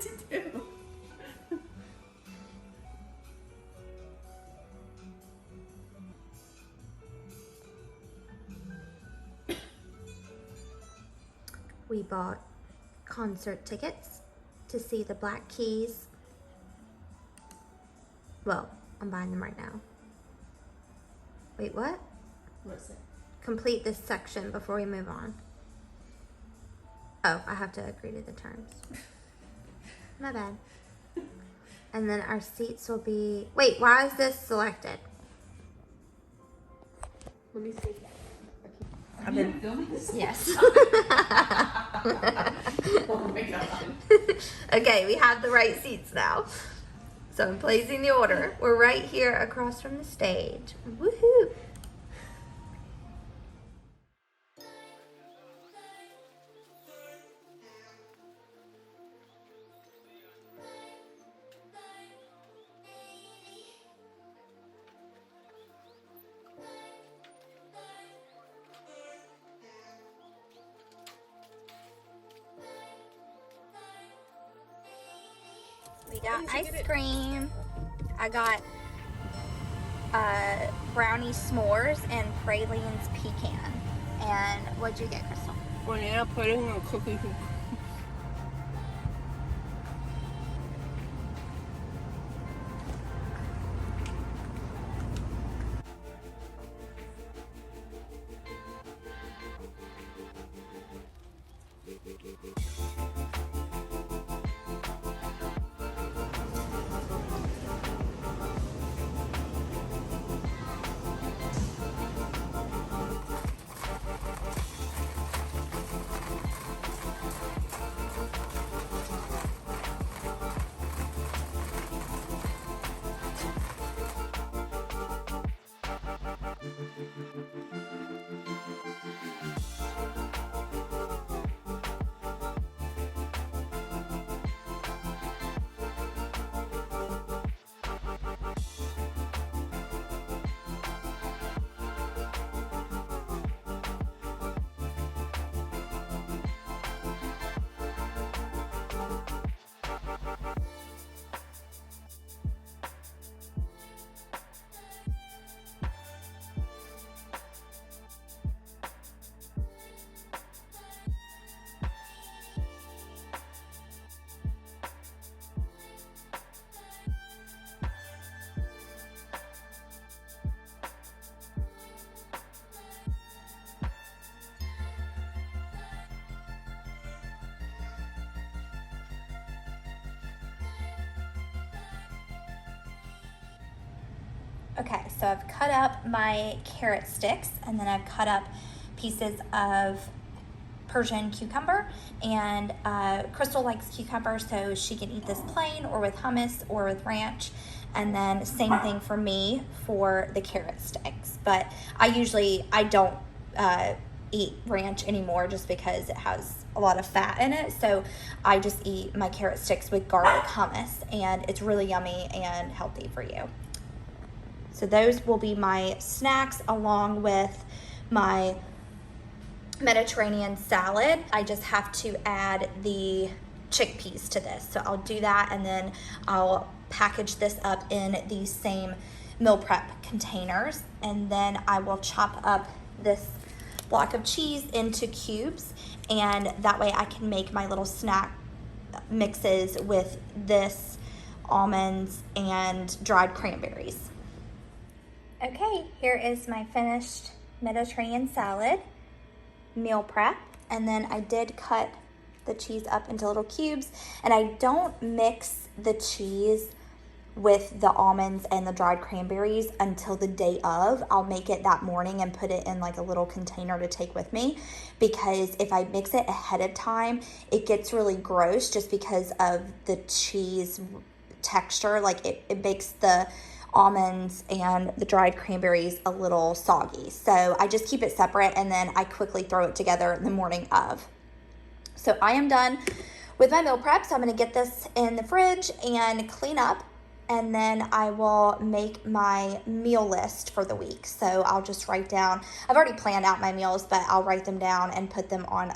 to do. We bought concert tickets to see the Black Keys. Well, I'm buying them right now. Wait, what? What's it? Complete this section before we move on. Oh, I have to agree to the terms. My bad. And then our seats will be... Wait, why is this selected? Let me see. I've been filming this. Yes. Oh my god. Okay, we have the right seats now. So I'm placing the order. We're right here across from the stage. Woohoo! We got ice cream. I got brownie s'mores and pralines pecan. And what'd you get, Crystal? Banana pudding and cookies. Okay, so I've cut up my carrot sticks and then I've cut up pieces of Persian cucumber, and Crystal likes cucumber, so she can eat this plain or with hummus or with ranch. And then same thing for me for the carrot sticks, but I don't eat ranch anymore just because it has a lot of fat in it. So I just eat my carrot sticks with garlic hummus, and it's really yummy and healthy for you. So those will be my snacks along with my Mediterranean salad. I just have to add the chickpeas to this. So I'll do that, and then I'll package this up in these same meal prep containers. And then I will chop up this block of cheese into cubes, and that way I can make my little snack mixes with this, almonds, and dried cranberries. Okay, here is my finished Mediterranean salad meal prep. And then I did cut the cheese up into little cubes, and I don't mix the cheese with the almonds and the dried cranberries until the day of. I'll make it that morning and put it in like a little container to take with me, because if I mix it ahead of time, it gets really gross just because of the cheese texture. Like it makes the almonds and the dried cranberries a little soggy. So I just keep it separate, and then I quickly throw it together the morning of. So I am done with my meal prep. So I'm going to get this in the fridge and clean up, and then I will make my meal list for the week. So I'll just write down, I've already planned out my meals, but I'll write them down and put them on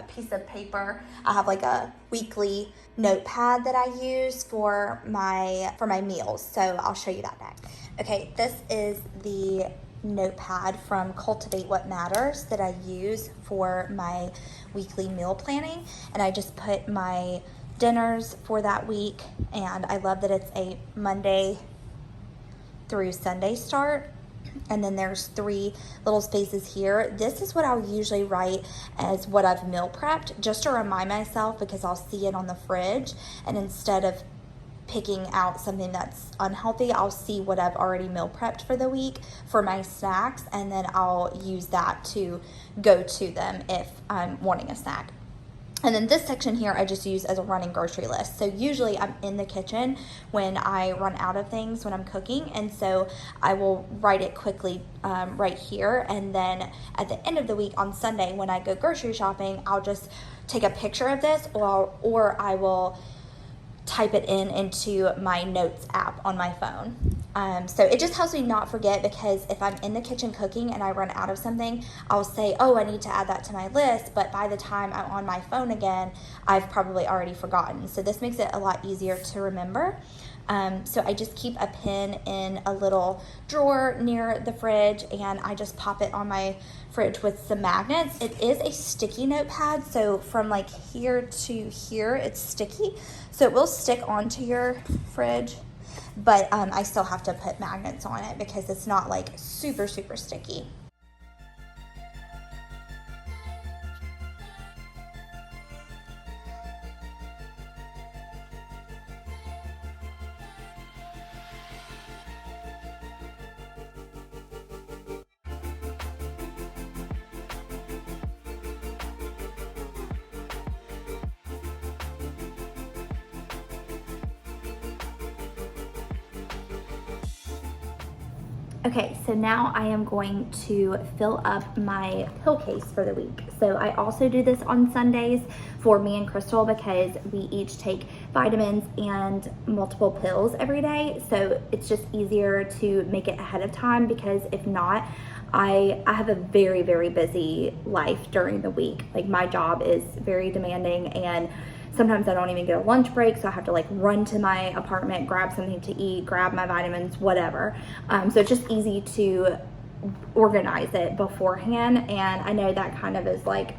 piece of paper. I have like a weekly notepad that I use for my meals. So I'll show you that next. Okay, this is the notepad from Cultivate What Matters that I use for my weekly meal planning, and I just put my dinners for that week, and I love that it's a Monday through Sunday start. And then there's 3 little spaces here. This is what I'll usually write as what I've meal prepped, just to remind myself, because I'll see it on the fridge, and instead of picking out something that's unhealthy, I'll see what I've already meal prepped for the week for my snacks, and then I'll use that to go to them if I'm wanting a snack. And then this section here I just use as a running grocery list. So usually I'm in the kitchen when I run out of things when I'm cooking, and so I will write it quickly right here, and then at the end of the week on Sunday when I go grocery shopping, I'll just take a picture of this, or I will type it into my notes app on my phone. So it just helps me not forget, because if I'm in the kitchen cooking and I run out of something, I'll say, oh, I need to add that to my list, but by the time I'm on my phone again, I've probably already forgotten. So this makes it a lot easier to remember. So I just keep a pen in a little drawer near the fridge, and I just pop it on my fridge with some magnets. It is a sticky notepad, so from like here to here it's sticky, so it will stick onto your fridge, but I still have to put magnets on it because it's not like super sticky. Okay, so now I am going to fill up my pill case for the week. So I also do this on Sundays for me and Crystal, because we each take vitamins and multiple pills every day. So it's just easier to make it ahead of time, because if not, I have a very busy life during the week. Like, my job is very demanding, and sometimes I don't even get a lunch break, so I have to like run to my apartment, grab something to eat, grab my vitamins, whatever. So it's just easy to organize it beforehand, and I know that kind of is like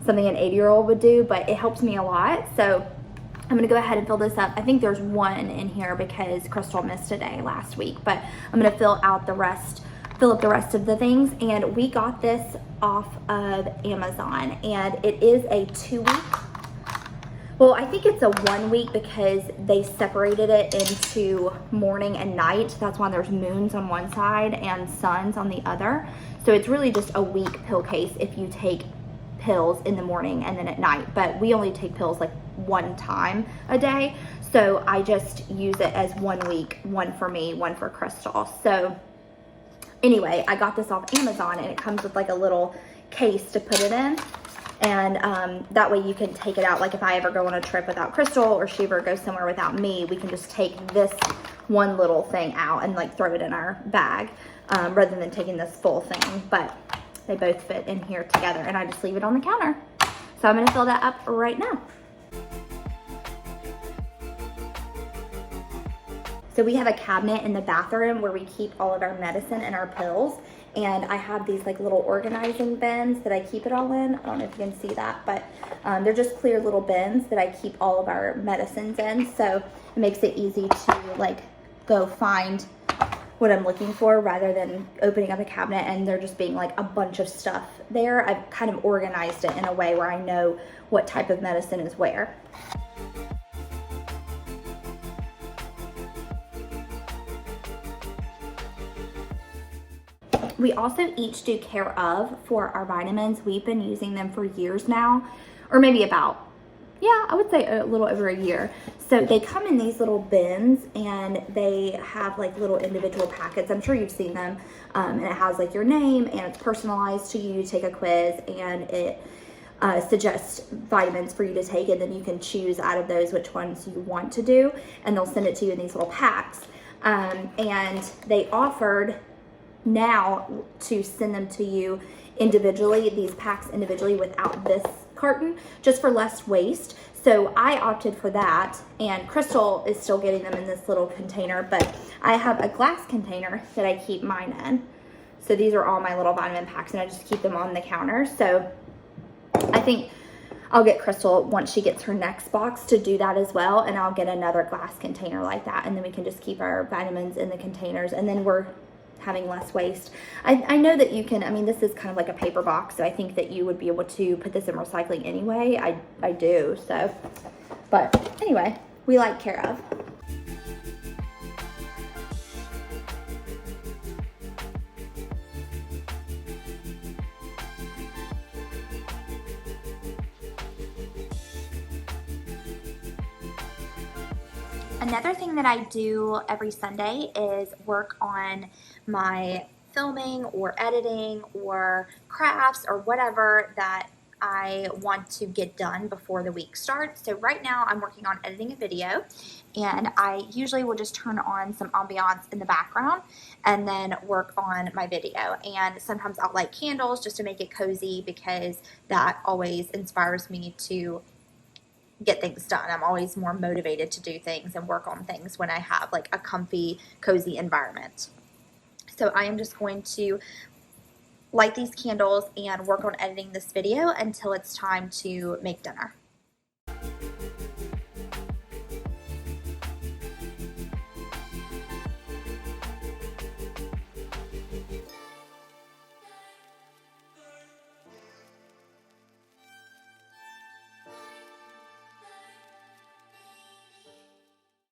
something an 80-year-old would do, but it helps me a lot. So I'm gonna go ahead and fill this up. I think there's 1 in here because Crystal missed a day last week, but I'm gonna fill up the rest of the things. And we got this off of Amazon, and it is a 2-week. Well, I think it's a 1 week because they separated it into morning and night. That's why there's moons on one side and suns on the other. So it's really just a week pill case if you take pills in the morning and then at night. But we only take pills like 1 time a day. So I just use it as 1 week, 1 for me, 1 for Crystal. So anyway, I got this off Amazon, and it comes with like a little case to put it in. And that way you can take it out. Like if I ever go on a trip without Crystal, or she ever goes somewhere without me, we can just take this one little thing out and like throw it in our bag, rather than taking this full thing. But they both fit in here together, and I just leave it on the counter. So I'm gonna fill that up right now. So we have a cabinet in the bathroom where we keep all of our medicine and our pills. And I have these like little organizing bins that I keep it all in. I don't know if you can see that, but they're just clear little bins that I keep all of our medicines in. So it makes it easy to like go find what I'm looking for, rather than opening up a cabinet and there just being like a bunch of stuff there. I've kind of organized it in a way where I know what type of medicine is where. We also each do Care Of for our vitamins. We've been using them for years now, or maybe about, I would say a little over a year. So they come in these little bins, and they have like little individual packets. I'm sure you've seen them. And it has like your name, and it's personalized to you. You take a quiz, and it suggests vitamins for you to take, and then you can choose out of those which ones you want to do, and they'll send it to you in these little packs. And they offered now to send them to you individually, these packs individually without this carton, just for less waste. So I opted for that, and Crystal is still getting them in this little container, but I have a glass container that I keep mine in. So these are all my little vitamin packs, and I just keep them on the counter. So I think I'll get Crystal, once she gets her next box, to do that as well, and I'll get another glass container like that, and then we can just keep our vitamins in the containers, and then we're having less waste. I know that you can, I mean, this is kind of like a paper box, so I think that you would be able to put this in recycling anyway. I do, so, but anyway, we like care of. Another thing that I do every Sunday is work on my filming or editing or crafts or whatever that I want to get done before the week starts. So right now I'm working on editing a video, and I usually will just turn on some ambiance in the background and then work on my video. And sometimes I'll light candles just to make it cozy, because that always inspires me to get things done. I'm always more motivated to do things and work on things when I have like a comfy, cozy environment. So I am just going to light these candles and work on editing this video until it's time to make dinner.